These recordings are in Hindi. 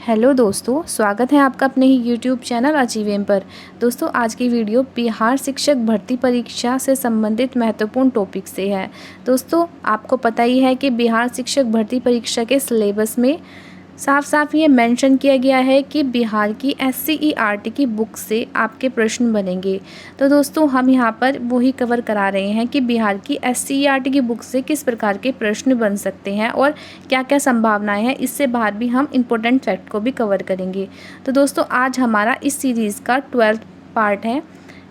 हेलो दोस्तों, स्वागत है आपका अपने ही यूट्यूब चैनल अचीव एम पर। दोस्तों, आज की वीडियो बिहार शिक्षक भर्ती परीक्षा से संबंधित महत्वपूर्ण टॉपिक से है। दोस्तों, आपको पता ही है कि बिहार शिक्षक भर्ती परीक्षा के सिलेबस में साफ साफ ये मेंशन किया गया है कि बिहार की SCERT की बुक से आपके प्रश्न बनेंगे। तो दोस्तों, हम यहाँ पर वही कवर करा रहे हैं कि बिहार की SCERT की बुक से किस प्रकार के प्रश्न बन सकते हैं और क्या क्या संभावनाएं हैं। इससे बाहर भी हम इम्पोर्टेंट फैक्ट को भी कवर करेंगे। तो दोस्तों, आज हमारा इस सीरीज़ का 12th पार्ट है।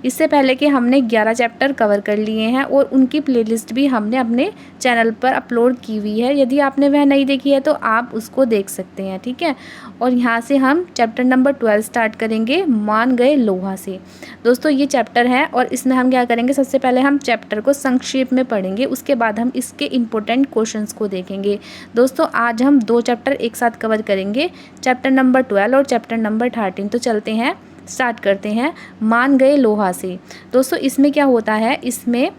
इससे पहले कि हमने 11 चैप्टर कवर कर लिए हैं और उनकी प्लेलिस्ट भी हमने अपने चैनल पर अपलोड की हुई है। यदि आपने वह नहीं देखी है तो आप उसको देख सकते हैं, ठीक है। और यहाँ से हम चैप्टर नंबर 12 स्टार्ट करेंगे, मान गए लोहा से। दोस्तों, ये चैप्टर है और इसमें हम क्या करेंगे, सबसे पहले हम चैप्टर को संक्षेप में पढ़ेंगे, उसके बाद हम इसके इम्पोर्टेंट क्वेश्चंस को देखेंगे। दोस्तों, आज हम 2 चैप्टर एक साथ कवर करेंगे, चैप्टर नंबर 12 और चैप्टर नंबर 13। तो चलते हैं, स्टार्ट करते हैं मान गए लोहा से। दोस्तों, इसमें क्या होता है, इसमें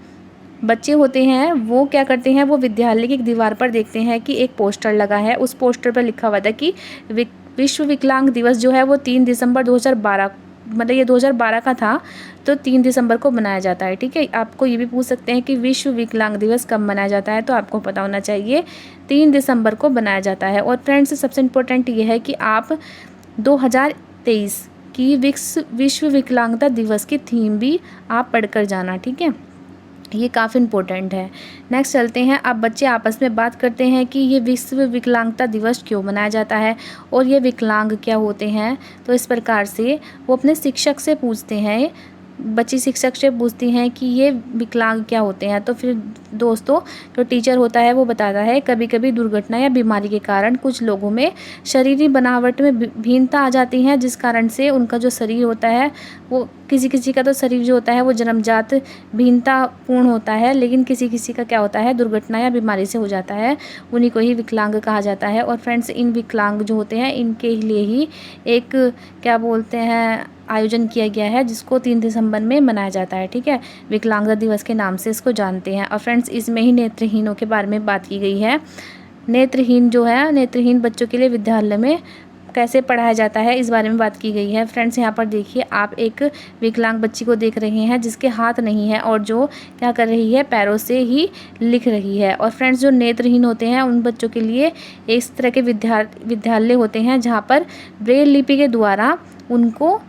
बच्चे होते हैं वो क्या करते हैं, वो विद्यालय की दीवार पर देखते हैं कि एक पोस्टर लगा है। उस पोस्टर पर लिखा हुआ था कि विश्व विकलांग दिवस जो है वो 3 दिसंबर 2012, मतलब ये 2012 का था, तो 3 दिसंबर को मनाया जाता है, ठीक है। आपको ये भी पूछ सकते हैं कि विश्व विकलांग दिवस कब मनाया जाता है, तो आपको पता होना चाहिए 3 दिसंबर को मनाया जाता है। और फ्रेंड्स, सबसे इम्पोर्टेंट ये है कि आप 2023 कि विश्व विकलांगता दिवस की थीम भी आप पढ़कर जाना, ठीक है। ये काफ़ी इम्पोर्टेंट है। नेक्स्ट चलते हैं, अब बच्चे आपस में बात करते हैं कि ये विश्व विकलांगता दिवस क्यों मनाया जाता है और ये विकलांग क्या होते हैं। तो इस प्रकार से वो अपने शिक्षक से पूछते हैं, बच्ची शिक्षक से पूछती हैं कि ये विकलांग क्या होते हैं। तो फिर दोस्तों, जो टीचर होता है वो बताता है कभी कभी दुर्घटना या बीमारी के कारण कुछ लोगों में शरीरी बनावट में भिन्नता आ जाती है, जिस कारण से उनका जो शरीर होता है वो किसी किसी का तो शरीर जो होता है वो जन्मजात भिन्नता पूर्ण होता है, लेकिन किसी किसी का क्या होता है, दुर्घटना या बीमारी से हो जाता है, उन्हीं को ही विकलांग कहा जाता है। और फ्रेंड्स, इन विकलांग जो होते हैं इनके लिए ही एक क्या बोलते हैं आयोजन किया गया है, जिसको 3 दिसंबर में मनाया जाता है, ठीक है। विकलांगता दिवस के नाम से इसको जानते हैं। और फ्रेंड्स, इसमें ही नेत्रहीनों के बारे में बात की गई है। नेत्रहीन जो है, नेत्रहीन बच्चों के लिए विद्यालय में कैसे पढ़ाया जाता है, इस बारे में बात की गई है। फ्रेंड्स, यहाँ पर देखिए, आप एक विकलांग बच्ची को देख रहे हैं जिसके हाथ नहीं है और जो क्या कर रही है, पैरों से ही लिख रही है। और फ्रेंड्स, जो नेत्रहीन होते हैं उन बच्चों के लिए इस तरह के विद्यालय होते हैं जहाँ पर ब्रेल लिपि के द्वारा उनको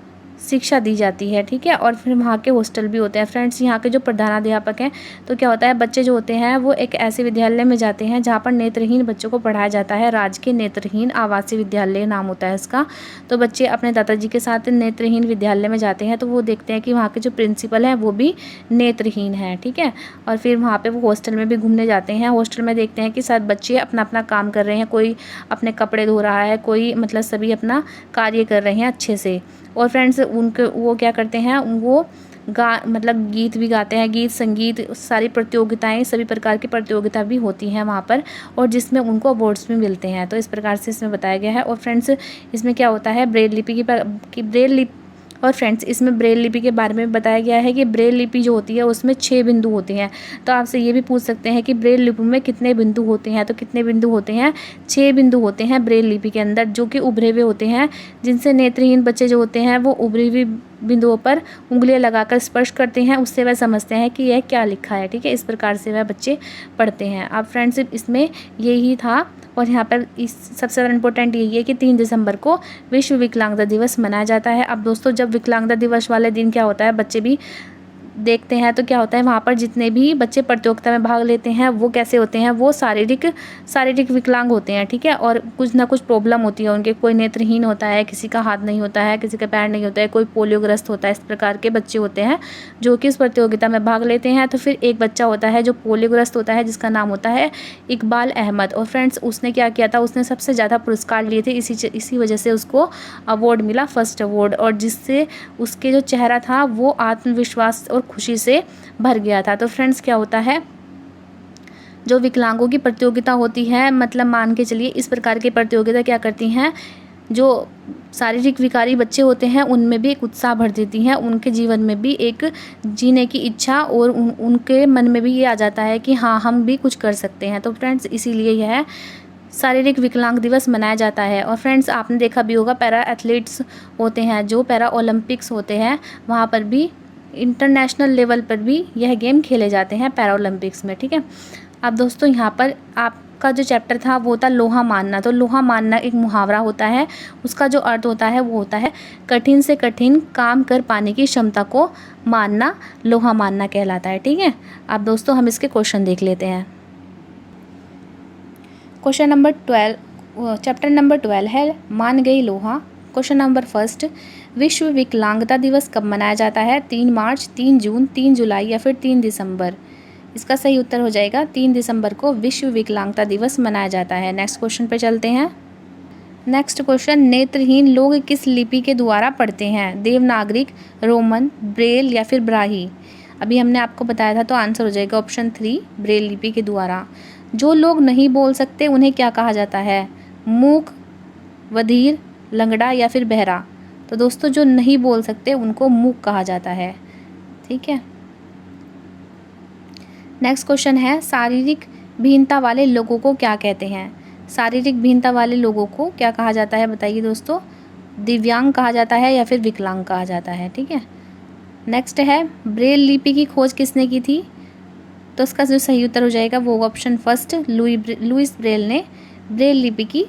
शिक्षा दी जाती है, ठीक है। और फिर वहाँ के हॉस्टल भी होते हैं। फ्रेंड्स, यहाँ के जो प्रधानाध्यापक हैं, तो क्या होता है, बच्चे जो होते हैं वो एक ऐसे विद्यालय में जाते हैं जहाँ पर नेत्रहीन बच्चों को पढ़ाया जाता है। राजकीय नेत्रहीन आवासीय विद्यालय नाम होता है इसका। तो बच्चे अपने दादाजी के साथ नेत्रहीन विद्यालय में जाते हैं, तो वो देखते हैं कि वहाँ के जो प्रिंसिपल हैं वो भी नेत्रहीन हैं, ठीक है। और फिर वहाँ पर वो हॉस्टल में भी घूमने जाते हैं। हॉस्टल में देखते हैं कि सब बच्चे अपना अपना काम कर रहे हैं, कोई अपने कपड़े धो रहा है, कोई मतलब सभी अपना कार्य कर रहे हैं अच्छे से। और फ्रेंड्स, उनके वो क्या करते हैं, वो मतलब गीत भी गाते हैं, गीत संगीत सारी प्रतियोगिताएं, सभी प्रकार की प्रतियोगिता भी होती हैं वहाँ पर, और जिसमें उनको अवार्ड्स भी मिलते हैं। तो इस प्रकार से इसमें बताया गया है। और फ्रेंड्स, इसमें क्या होता है, ब्रेल लिपि की ब्रेल लिपि। और फ्रेंड्स, इसमें ब्रेल लिपि के बारे में बताया गया है कि ब्रेल लिपि जो होती है उसमें 6 बिंदु होते हैं। तो आपसे ये भी पूछ सकते हैं कि ब्रेल लिपि में कितने बिंदु होते हैं, तो कितने बिंदु होते हैं, 6 बिंदु होते हैं ब्रेल लिपि के अंदर, जो कि उभरे हुए होते हैं, जिनसे नेत्रहीन बच्चे जो होते हैं वो उभरी हुई बिंदुओं पर उंगलियां लगाकर स्पर्श करते हैं, उससे वह समझते हैं कि यह क्या लिखा है, ठीक है। इस प्रकार से वह बच्चे पढ़ते हैं। अब फ्रेंड्स, इसमें यही था। और यहाँ पर इस सबसे ज़्यादा इम्पोर्टेंट यही है कि 3 दिसंबर को विश्व विकलांगता दिवस मनाया जाता है। अब दोस्तों, जब विकलांगता दिवस वाले दिन क्या होता है, बच्चे भी देखते हैं, तो क्या होता है, वहाँ पर जितने भी बच्चे प्रतियोगिता में भाग लेते हैं वो कैसे होते हैं, वो शारीरिक विकलांग होते हैं, ठीक है। और कुछ ना कुछ प्रॉब्लम होती है उनके, कोई नेत्रहीन होता है, किसी का हाथ नहीं होता है, किसी का पैर नहीं होता है, कोई पोलियोग्रस्त होता है। इस प्रकार के बच्चे होते हैं जो कि इस प्रतियोगिता में भाग लेते हैं। तो फिर एक बच्चा होता है जो पोलियोग्रस्त होता है, जिसका नाम होता है इकबाल अहमद। और फ्रेंड्स, उसने क्या किया था, उसने सबसे ज़्यादा पुरस्कार लिए थे, इसी वजह से उसको अवार्ड मिला, फर्स्ट अवार्ड, और जिससे उसके जो चेहरा था वो आत्मविश्वास और खुशी से भर गया था। तो फ्रेंड्स, क्या होता है, जो विकलांगों की प्रतियोगिता होती है, मतलब मान के चलिए इस प्रकार की प्रतियोगिता क्या करती हैं, जो शारीरिक विकारी बच्चे होते हैं उनमें भी एक उत्साह भर देती हैं, उनके जीवन में भी एक जीने की इच्छा, और उनके मन में भी ये आ जाता है कि हाँ, हम भी कुछ कर सकते हैं। तो फ्रेंड्स, इसीलिए यह शारीरिक विकलांग दिवस मनाया जाता है। और फ्रेंड्स आपने देखा भी होगा पैरा एथलीट्स होते हैं, जो पैरा ओलंपिक्स होते हैं, वहाँ पर भी इंटरनेशनल लेवल पर भी यह गेम खेले जाते हैं पैरा ओलंपिक्स में, ठीक है। अब दोस्तों यहाँ पर आपका जो चैप्टर था वो था लोहा मानना। तो लोहा मानना एक मुहावरा होता है, उसका जो अर्थ होता है वो होता है कठिन से कठिन काम कर पाने की क्षमता को मानना लोहा मानना कहलाता है, ठीक है। अब दोस्तों हम इसके क्वेश्चन देख लेते हैं। क्वेश्चन नंबर 12, चैप्टर नंबर 12 है मान गई लोहा। क्वेश्चन नंबर फर्स्ट, विश्व विकलांगता दिवस कब मनाया जाता है? 3 मार्च, 3 जून, 3 जुलाई या फिर 3 दिसंबर? इसका सही उत्तर हो जाएगा 3 दिसंबर को विश्व विकलांगता दिवस मनाया जाता है। नेक्स्ट क्वेश्चन पे चलते हैं। नेक्स्ट क्वेश्चन, नेत्रहीन लोग किस लिपि के द्वारा पढ़ते हैं? देवनागरिक, रोमन, ब्रेल या फिर ब्राही? अभी हमने आपको बताया था, तो आंसर हो जाएगा ऑप्शन 3 ब्रेल लिपि के द्वारा। जो लोग नहीं बोल सकते उन्हें क्या कहा जाता है? मूक, बधिर, लंगड़ा या फिर बहरा? तो दोस्तों जो नहीं बोल सकते उनको मूक कहा जाता है, ठीक है। नेक्स्ट क्वेश्चन है शारीरिक भिन्नता वाले लोगों को क्या कहते हैं? शारीरिक भिन्नता वाले लोगों को क्या कहा जाता है बताइए दोस्तों? दिव्यांग कहा जाता है या फिर विकलांग कहा जाता है, ठीक है। नेक्स्ट है ब्रेल लिपि की खोज किसने की थी? तो इसका जो सही उत्तर हो जाएगा वो ऑप्शन फर्स्ट लुइस ब्रेल ने ब्रेल लिपि की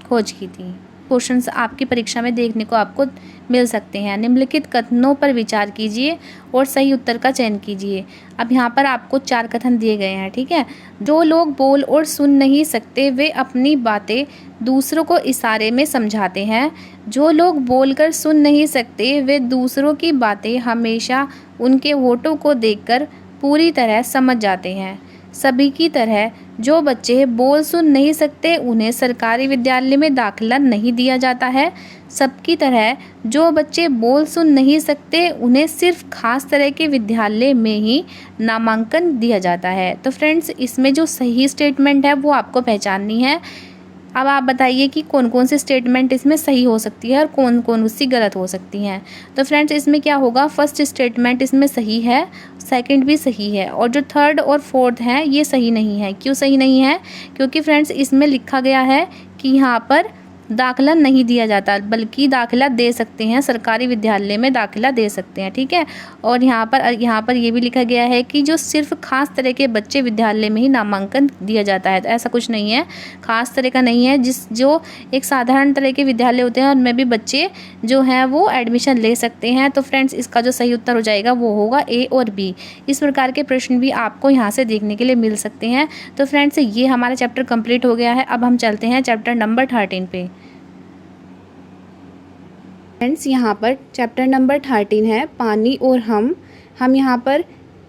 खोज की थी। क्वेश्चंस आपकी परीक्षा में देखने को आपको मिल सकते हैं। निम्नलिखित कथनों पर विचार कीजिए और सही उत्तर का चयन कीजिए। अब यहाँ पर आपको 4 कथन दिए गए हैं, ठीक है। जो लोग बोल और सुन नहीं सकते वे अपनी बातें दूसरों को इशारे में समझाते हैं। जो लोग बोलकर सुन नहीं सकते वे दूसरों की बातें हमेशा उनके होठों को देखकर पूरी तरह समझ जाते हैं। सभी की तरह जो बच्चे बोल सुन नहीं सकते उन्हें सरकारी विद्यालय में दाखिला नहीं दिया जाता है। सबकी तरह जो बच्चे बोल सुन नहीं सकते उन्हें सिर्फ खास तरह के विद्यालय में ही नामांकन दिया जाता है। तो फ्रेंड्स इसमें जो सही स्टेटमेंट है वो आपको पहचाननी है। अब आप बताइए कि कौन कौन सी स्टेटमेंट इसमें सही हो सकती है और कौन कौन सी गलत हो सकती हैं। तो फ्रेंड्स इसमें क्या होगा, फर्स्ट स्टेटमेंट इसमें सही है, सेकंड भी सही है, और जो थर्ड और फोर्थ है ये सही नहीं है। क्यों सही नहीं है? क्योंकि फ्रेंड्स इसमें लिखा गया है कि यहाँ पर दाखिला नहीं दिया जाता, बल्कि दाखिला दे सकते हैं, सरकारी विद्यालय में दाखिला दे सकते हैं, ठीक है। और यहाँ पर ये भी लिखा गया है कि जो सिर्फ खास तरह के बच्चे विद्यालय में ही नामांकन दिया जाता है। तो ऐसा कुछ नहीं है, खास तरह का नहीं है। जो एक साधारण तरह के विद्यालय होते हैं उनमें भी बच्चे जो हैं वो एडमिशन ले सकते हैं। तो फ्रेंड्स इसका जो सही उत्तर हो जाएगा वो होगा ए और बी। इस प्रकार के प्रश्न भी आपको यहाँ से देखने के लिए मिल सकते हैं। तो फ्रेंड्स ये हमारा चैप्टर कंप्लीट हो गया है। अब हम चलते हैं चैप्टर नंबर 13 पे। फ्रेंड्स यहाँ पर चैप्टर नंबर 13 है पानी और हम यहाँ पर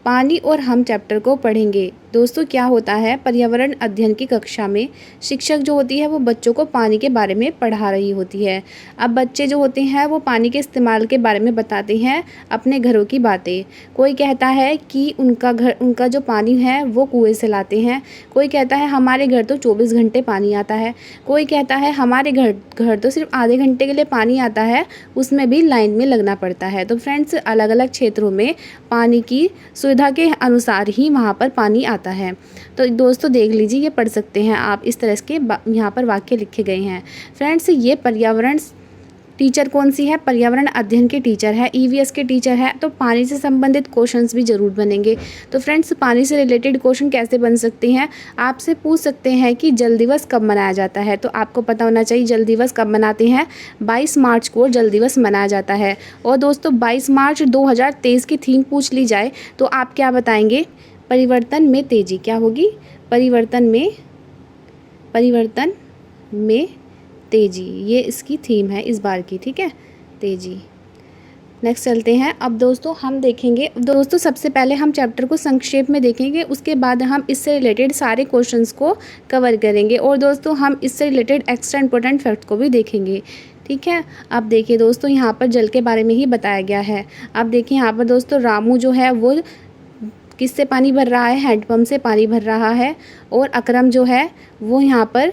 पानी और हम चैप्टर को पढ़ेंगे। दोस्तों क्या होता है, पर्यावरण अध्ययन की कक्षा में शिक्षक जो होती है वो बच्चों को पानी के बारे में पढ़ा रही होती है। अब बच्चे जो होते हैं वो पानी के इस्तेमाल के बारे में बताते हैं अपने घरों की बातें। कोई कहता है कि उनका जो पानी है वो कुएं से लाते हैं। कोई कहता है हमारे घर तो 24 घंटे पानी आता है। कोई कहता है हमारे घर तो सिर्फ आधे घंटे के लिए पानी आता है, उसमें भी लाइन में लगना पड़ता है। तो फ्रेंड्स अलग अलग क्षेत्रों में पानी की सुविधा के अनुसार ही वहाँ पर पानी आता है। तो दोस्तों देख लीजिए, ये पढ़ सकते हैं आप, इस तरह के यहाँ पर वाक्य लिखे गए हैं। फ्रेंड्स ये पर्यावरण टीचर कौन सी है? पर्यावरण अध्ययन की टीचर है, ईवीएस के टीचर है। तो पानी से संबंधित क्वेश्चंस भी जरूर बनेंगे। तो फ्रेंड्स पानी से रिलेटेड क्वेश्चन कैसे बन सकते हैं? आपसे पूछ सकते हैं कि जल दिवस कब मनाया जाता है। तो आपको पता होना चाहिए जल दिवस कब मनाते हैं। 22 मार्च को जल दिवस मनाया जाता है। और दोस्तों 22 मार्च 2023 की थीम पूछ ली जाए तो आप क्या बताएंगे? परिवर्तन में तेजी। क्या होगी? परिवर्तन में तेजी, ये इसकी थीम है इस बार की, ठीक है, तेजी। नेक्स्ट चलते हैं। अब दोस्तों हम देखेंगे, दोस्तों सबसे पहले हम चैप्टर को संक्षेप में देखेंगे, उसके बाद हम इससे रिलेटेड सारे क्वेश्चंस को कवर करेंगे और दोस्तों हम इससे रिलेटेड एक्स्ट्रा इंपॉर्टेंट फैक्ट को भी देखेंगे, ठीक है। अब देखिए दोस्तों यहाँ पर जल के बारे में ही बताया गया है। अब देखिए यहाँ पर दोस्तों रामू जो है वो किससे पानी भर रहा है? हैंडपम्प से पानी भर रहा है। और अकरम जो है वो यहाँ पर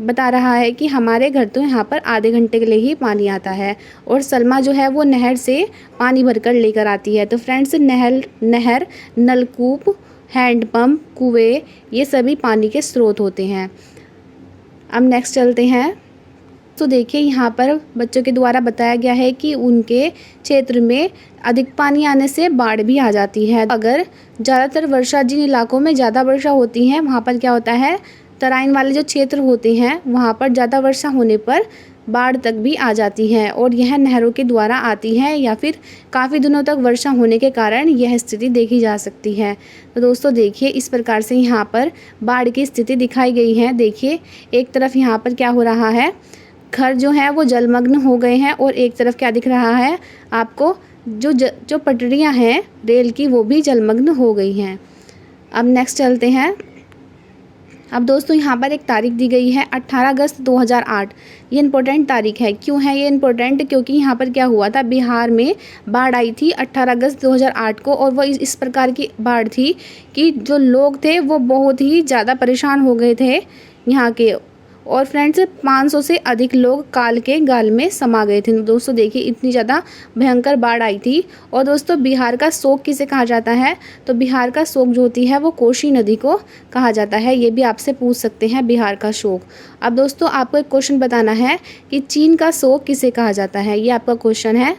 बता रहा है कि हमारे घर तो यहाँ पर आधे घंटे के लिए ही पानी आता है। और सलमा जो है वो नहर से पानी भरकर लेकर आती है। तो फ्रेंड्स नहर, नलकूप, हैंडपम्प, कुएं, ये सभी पानी के स्रोत होते हैं। अब नेक्स्ट चलते हैं। तो देखिए यहाँ पर बच्चों के द्वारा बताया गया है कि उनके क्षेत्र में अधिक पानी आने से बाढ़ भी आ जाती है। अगर ज़्यादातर वर्षा जिन इलाकों में ज़्यादा वर्षा होती है वहाँ पर क्या होता है, तराइन वाले जो क्षेत्र होते हैं वहाँ पर ज़्यादा वर्षा होने पर बाढ़ तक भी आ जाती है और यह नहरों के द्वारा आती है या फिर काफ़ी दिनों तक वर्षा होने के कारण यह स्थिति देखी जा सकती है। तो दोस्तों देखिए इस प्रकार से यहाँ पर बाढ़ की स्थिति दिखाई गई है। देखिए एक तरफ यहाँ पर क्या हो रहा है, घर जो है वो जलमग्न हो गए हैं और एक तरफ क्या दिख रहा है आपको, जो पटरियां हैं रेल की वो भी जलमग्न हो गई हैं। अब नेक्स्ट चलते हैं। अब दोस्तों यहाँ पर एक तारीख दी गई है 18 अगस्त 2008। ये इम्पोर्टेंट तारीख है। क्यों है ये इम्पोर्टेंट? क्योंकि यहाँ पर क्या हुआ था, बिहार में बाढ़ आई थी 18 अगस्त 2008 को और वो इस प्रकार की बाढ़ थी कि जो लोग थे वो बहुत ही ज़्यादा परेशान हो गए थे यहाँ के। और फ्रेंड्स 500 से अधिक लोग काल के गाल में समा गए थे। दोस्तों देखिए इतनी ज़्यादा भयंकर बाढ़ आई थी। और दोस्तों बिहार का शोक किसे कहा जाता है? तो बिहार का शोक जो होती है वो कोसी नदी को कहा जाता है। ये भी आपसे पूछ सकते हैं बिहार का शोक। अब दोस्तों आपको एक क्वेश्चन बताना है कि चीन का शोक किसे कहा जाता है, ये आपका क्वेश्चन है।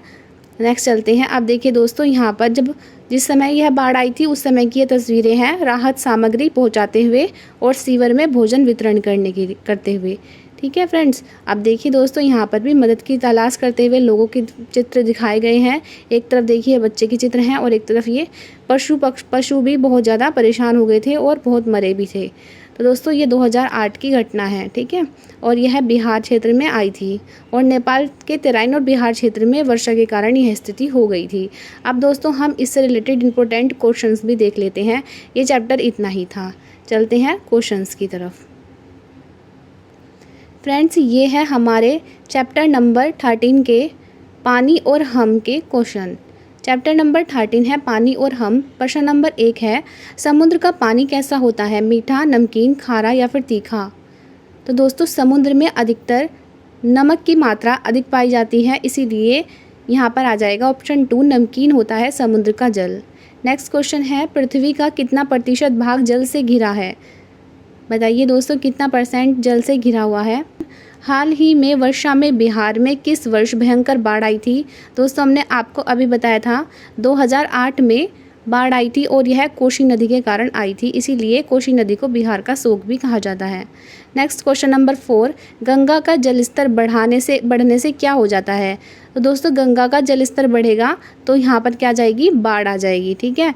नेक्स्ट चलते हैं। अब देखिए दोस्तों यहाँ पर जिस समय यह बाढ़ आई थी उस समय की ये तस्वीरें हैं, राहत सामग्री पहुंचाते हुए और सीवर में भोजन वितरण करते हुए। ठीक है फ्रेंड्स। अब देखिए दोस्तों यहाँ पर भी मदद की तलाश करते हुए लोगों के चित्र दिखाए गए हैं। एक तरफ देखिए बच्चे के चित्र हैं और एक तरफ ये पशु भी बहुत ज़्यादा परेशान हो गए थे और बहुत मरे भी थे। तो दोस्तों ये 2008 की घटना है। ठीक है, और यह बिहार क्षेत्र में आई थी और नेपाल के तराइन और बिहार क्षेत्र में वर्षा के कारण यह स्थिति हो गई थी। अब दोस्तों हम इससे रिलेटेड इंपॉर्टेंट क्वेश्चंस भी देख लेते हैं। ये चैप्टर इतना ही था। चलते हैं क्वेश्चंस की तरफ। फ्रेंड्स ये है हमारे चैप्टर नंबर 13 के पानी और हम के क्वेश्चन। चैप्टर नंबर 13 है पानी और हम। प्रश्न नंबर 1 है समुद्र का पानी कैसा होता है, मीठा, नमकीन, खारा या फिर तीखा? तो दोस्तों समुद्र में अधिकतर नमक की मात्रा अधिक पाई जाती है, इसीलिए यहाँ पर आ जाएगा ऑप्शन 2 नमकीन होता है समुद्र का जल। नेक्स्ट क्वेश्चन है पृथ्वी का कितना प्रतिशत भाग जल से घिरा है? बताइए दोस्तों कितना % जल से घिरा हुआ है? हाल ही में वर्षा में बिहार में किस वर्ष भयंकर बाढ़ आई थी? दोस्तों हमने आपको अभी बताया था 2008 में बाढ़ आई थी और यह कोसी नदी के कारण आई थी, इसीलिए कोसी नदी को बिहार का शोक भी कहा जाता है। नेक्स्ट क्वेश्चन नंबर 4 गंगा का जलस्तर बढ़ने से क्या हो जाता है? तो दोस्तों गंगा का जलस्तर बढ़ेगा तो यहाँ पर क्या आ जाएगी, बाढ़ आ जाएगी। ठीक है।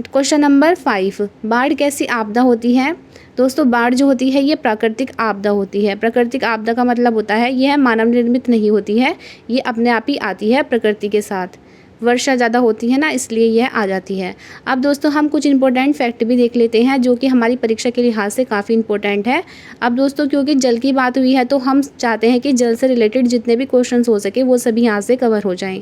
क्वेश्चन नंबर 5 बाढ़ कैसी आपदा होती है? दोस्तों बाढ़ जो होती है ये प्राकृतिक आपदा होती है। प्राकृतिक आपदा का मतलब होता है यह मानव निर्मित नहीं होती है, ये अपने आप ही आती है प्रकृति के साथ। वर्षा ज़्यादा होती है ना, इसलिए यह आ जाती है। अब दोस्तों हम कुछ इंपॉर्टेंट फैक्ट भी देख लेते हैं जो कि हमारी परीक्षा के लिहाज से काफ़ी इंपॉर्टेंट है। अब दोस्तों क्योंकि जल की बात हुई है तो हम चाहते हैं कि जल से रिलेटेड जितने भी क्वेश्चंस हो सके वो सभी यहाँ से कवर हो जाएं।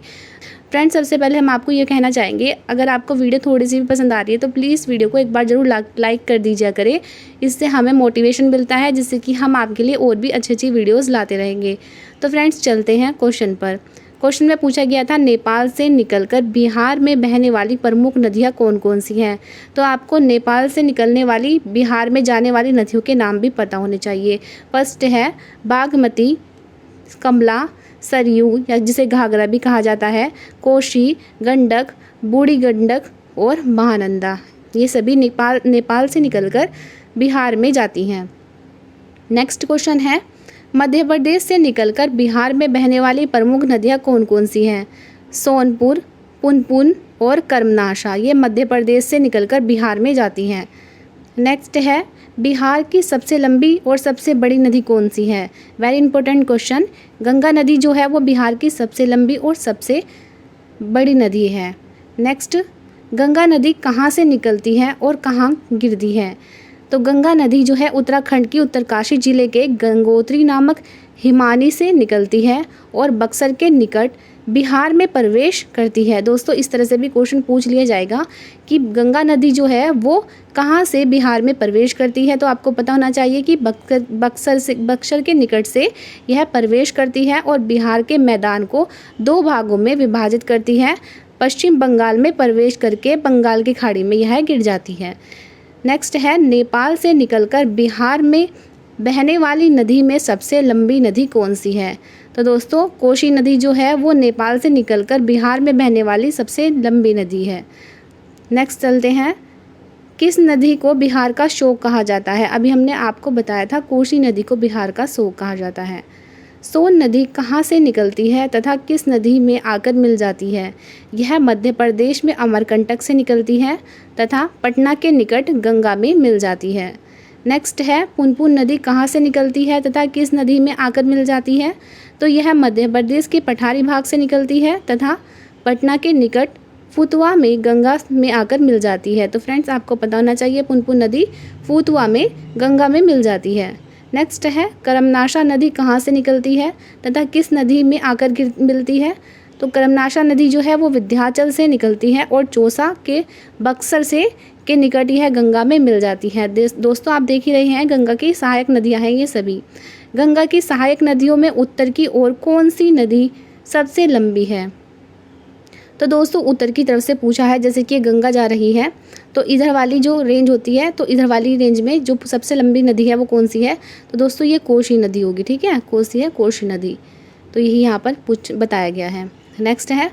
फ्रेंड्स सबसे पहले हम आपको ये कहना चाहेंगे अगर आपको वीडियो थोड़ी सी भी पसंद आ रही है तो प्लीज़ वीडियो को एक बार ज़रूर लाइक कर दीजिए करें। इससे हमें मोटिवेशन मिलता है जिससे कि हम आपके लिए और भी अच्छी अच्छी वीडियोज़ लाते रहेंगे। तो फ्रेंड्स चलते हैं क्वेश्चन पर। क्वेश्चन में पूछा गया था नेपाल से निकलकर बिहार में बहने वाली प्रमुख नदियाँ कौन कौन सी हैं? तो आपको नेपाल से निकलने वाली बिहार में जाने वाली नदियों के नाम भी पता होने चाहिए। फर्स्ट है बागमती, कमला, सरयू या जिसे घाघरा भी कहा जाता है, कोशी, गंडक, बूढ़ी गंडक और महानंदा। ये सभी नेपाल से निकलकर बिहार में जाती हैं। नेक्स्ट क्वेश्चन है मध्य प्रदेश से निकलकर बिहार में बहने वाली प्रमुख नदियाँ कौन कौन सी हैं? सोनपुर, पुनपुन और कर्मनाशा। ये मध्य प्रदेश से निकलकर बिहार में जाती हैं। नेक्स्ट है बिहार की सबसे लंबी और सबसे बड़ी नदी कौन सी है? Very important question. गंगा नदी जो है वो बिहार की सबसे लंबी और सबसे बड़ी नदी है। नेक्स्ट गंगा नदी कहाँ से निकलती है और कहाँ गिरती है? तो गंगा नदी जो है उत्तराखंड की उत्तरकाशी जिले के गंगोत्री नामक हिमानी से निकलती है और बक्सर के निकट बिहार में प्रवेश करती है। दोस्तों इस तरह से भी क्वेश्चन पूछ लिया जाएगा कि गंगा नदी जो है वो कहाँ से बिहार में प्रवेश करती है, तो आपको पता होना चाहिए कि बक्सर के निकट से यह प्रवेश करती है और बिहार के मैदान को 2 भागों में विभाजित करती है। पश्चिम बंगाल में प्रवेश करके बंगाल की खाड़ी में यह गिर जाती है। नेक्स्ट है नेपाल से निकलकर बिहार में बहने वाली नदी में सबसे लंबी नदी कौन सी है? तो दोस्तों कोसी नदी जो है वो नेपाल से निकलकर बिहार में बहने वाली सबसे लंबी नदी है। नेक्स्ट चलते हैं, किस नदी को बिहार का शोक कहा जाता है? अभी हमने आपको बताया था कोसी नदी को बिहार का शोक कहा जाता है। सोन नदी कहाँ से निकलती है तथा किस नदी में आकर मिल जाती है? यह मध्य प्रदेश में अमरकंटक से निकलती है तथा पटना के निकट गंगा में मिल जाती है। नेक्स्ट है, पुनपुन नदी कहाँ से निकलती है तथा किस नदी में आकर मिल जाती है? तो यह मध्य प्रदेश के पठारी भाग से निकलती है तथा पटना के निकट फुतवा में गंगा में आकर मिल जाती है। तो फ्रेंड्स आपको पता होना चाहिए पुनपुन नदी फुतवा में गंगा में मिल जाती है। नेक्स्ट है, करमनाशा नदी कहाँ से निकलती है तथा किस नदी में आकर मिलती है? तो करमनाशा नदी जो है वो विंध्याचल से निकलती है और चौसा के बक्सर से के निकट यह गंगा में मिल जाती है। दोस्तों आप देख ही रहे हैं गंगा की सहायक नदियाँ हैं ये सभी। गंगा की सहायक नदियों में उत्तर की ओर कौन सी नदी सबसे लंबी है? तो दोस्तों उत्तर की तरफ से पूछा है, जैसे कि गंगा जा रही है तो इधर वाली जो रेंज होती है तो इधर वाली रेंज में जो सबसे लंबी नदी है वो कौन सी है? तो दोस्तों ये कोसी नदी होगी, ठीक है, कोसी नदी। तो यही यहाँ पर बताया गया है। नेक्स्ट है,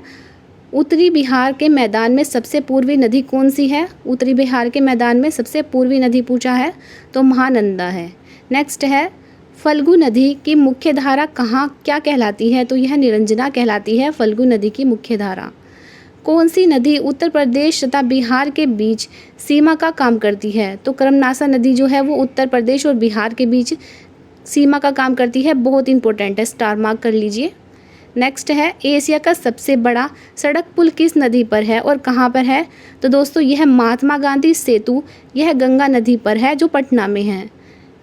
उत्तरी बिहार के मैदान में सबसे पूर्वी नदी कौन सी है? उत्तरी बिहार के मैदान में सबसे पूर्वी नदी पूछा है तो महानंदा है। नेक्स्ट है, फल्गु नदी की मुख्य धारा क्या कहलाती है? तो यह निरंजना कहलाती है फल्गु नदी की मुख्य धारा। कौन सी नदी उत्तर प्रदेश तथा बिहार के बीच सीमा का काम करती है? तो करमनाशा नदी जो है वो उत्तर प्रदेश और बिहार के बीच सीमा का काम करती है। बहुत इंपॉर्टेंट है, स्टार मार्क कर लीजिए। नेक्स्ट है, एशिया का सबसे बड़ा सड़क पुल किस नदी पर है और कहाँ पर है? तो दोस्तों यह महात्मा गांधी सेतु, यह गंगा नदी पर है जो पटना में है।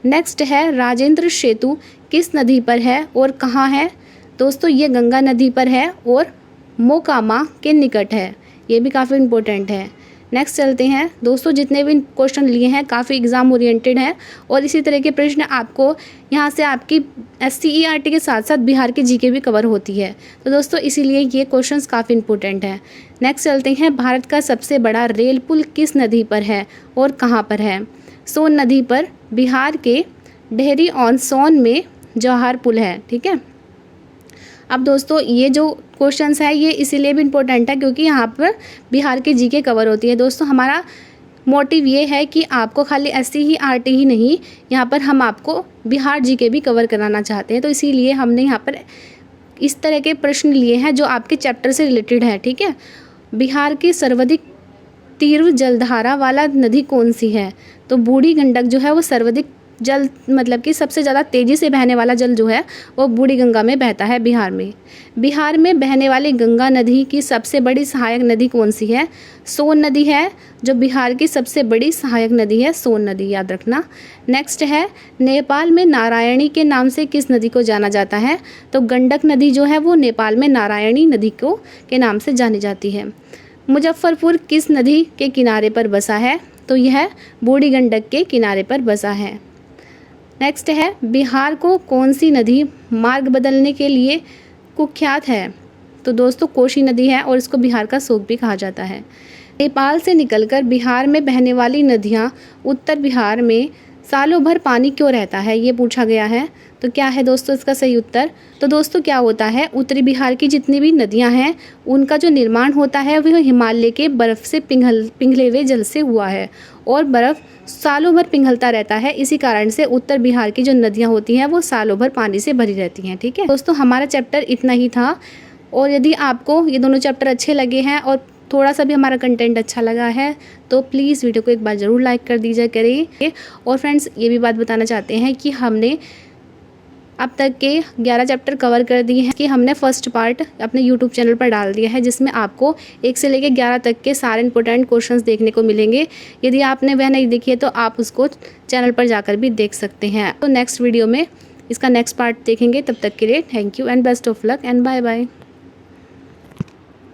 नेक्स्ट है, राजेंद्र सेतु किस नदी पर है और कहाँ है? दोस्तों ये गंगा नदी पर है और मोकामा के निकट है। ये भी काफ़ी इम्पोर्टेंट है। नेक्स्ट चलते हैं दोस्तों, जितने भी क्वेश्चन लिए हैं काफ़ी एग्ज़ाम ओरिएंटेड हैं और इसी तरह के प्रश्न आपको यहाँ से आपकी SCERT के साथ साथ बिहार की GK भी कवर होती है। तो दोस्तों इसीलिए ये क्वेश्चंस काफ़ी इम्पोर्टेंट हैं। नेक्स्ट चलते हैं, भारत का सबसे बड़ा रेल पुल किस नदी पर है और कहाँ पर है? सोन नदी पर बिहार के डेहरी ऑन सोन में जवाहर पुल है, ठीक है। अब दोस्तों ये जो क्वेश्चंस है ये इसीलिए भी इम्पोर्टेंट है क्योंकि यहाँ पर बिहार की GK कवर होती है। दोस्तों हमारा मोटिव ये है कि आपको खाली SCERT ही नहीं, यहाँ पर हम आपको बिहार GK भी कवर कराना चाहते हैं। तो इसीलिए हमने यहाँ पर इस तरह के प्रश्न लिए हैं जो आपके चैप्टर से रिलेटेड है, ठीक है। बिहार की सर्वाधिक तीव्र जलधारा वाला नदी कौन सी है? तो बूढ़ी गंडक जो है वो सर्वाधिक जल मतलब कि सबसे ज़्यादा तेज़ी से बहने वाला जल जो है वो बूढ़ी गंगा में बहता है बिहार में। बिहार में बहने वाली गंगा नदी की सबसे बड़ी सहायक नदी कौन सी है? सोन नदी है जो बिहार की सबसे बड़ी सहायक नदी है, सोन नदी, याद रखना। नेक्स्ट है, नेपाल में नारायणी के नाम से किस नदी को जाना जाता है? तो गंडक नदी जो है वो नेपाल में नारायणी नदी के नाम से जानी जाती है। मुजफ्फरपुर किस नदी के किनारे पर बसा है? तो यह बूढ़ी गंडक के किनारे पर बसा है। नेक्स्ट है, बिहार को कौन सी नदी मार्ग बदलने के लिए कुख्यात है? तो दोस्तों कोसी नदी है और इसको बिहार का शोक भी कहा जाता है। नेपाल से निकलकर बिहार में बहने वाली नदियाँ उत्तर बिहार में सालों भर पानी क्यों रहता है? ये पूछा गया है। तो क्या है दोस्तों इसका सही उत्तर? तो दोस्तों क्या होता है, उत्तरी बिहार की जितनी भी नदियाँ हैं उनका जो निर्माण होता है वह हिमालय के बर्फ़ से पिघले हुए जल से हुआ है और बर्फ़ सालों भर पिघलता रहता है। इसी कारण से उत्तर बिहार की जो नदियाँ होती हैं वो सालों भर पानी से भरी रहती हैं, ठीक है दोस्तों। हमारा चैप्टर इतना ही था और यदि आपको ये दोनों चैप्टर अच्छे लगे हैं और थोड़ा सा भी हमारा कंटेंट अच्छा लगा है तो प्लीज़ वीडियो को एक बार ज़रूर लाइक कर दीजिए करें। और फ्रेंड्स ये भी बात बताना चाहते हैं कि हमने अब तक के 11 चैप्टर कवर कर दिए हैं कि हमने फर्स्ट पार्ट अपने YouTube चैनल पर डाल दिया है जिसमें आपको 1 से लेकर 11 तक के सारे इंपॉर्टेंट क्वेश्चंस देखने को मिलेंगे। यदि आपने वह नहीं देखी है तो आप उसको चैनल पर जाकर भी देख सकते हैं। तो नेक्स्ट वीडियो में इसका नेक्स्ट पार्ट देखेंगे। तब तक के लिए thank you and best of luck and bye bye.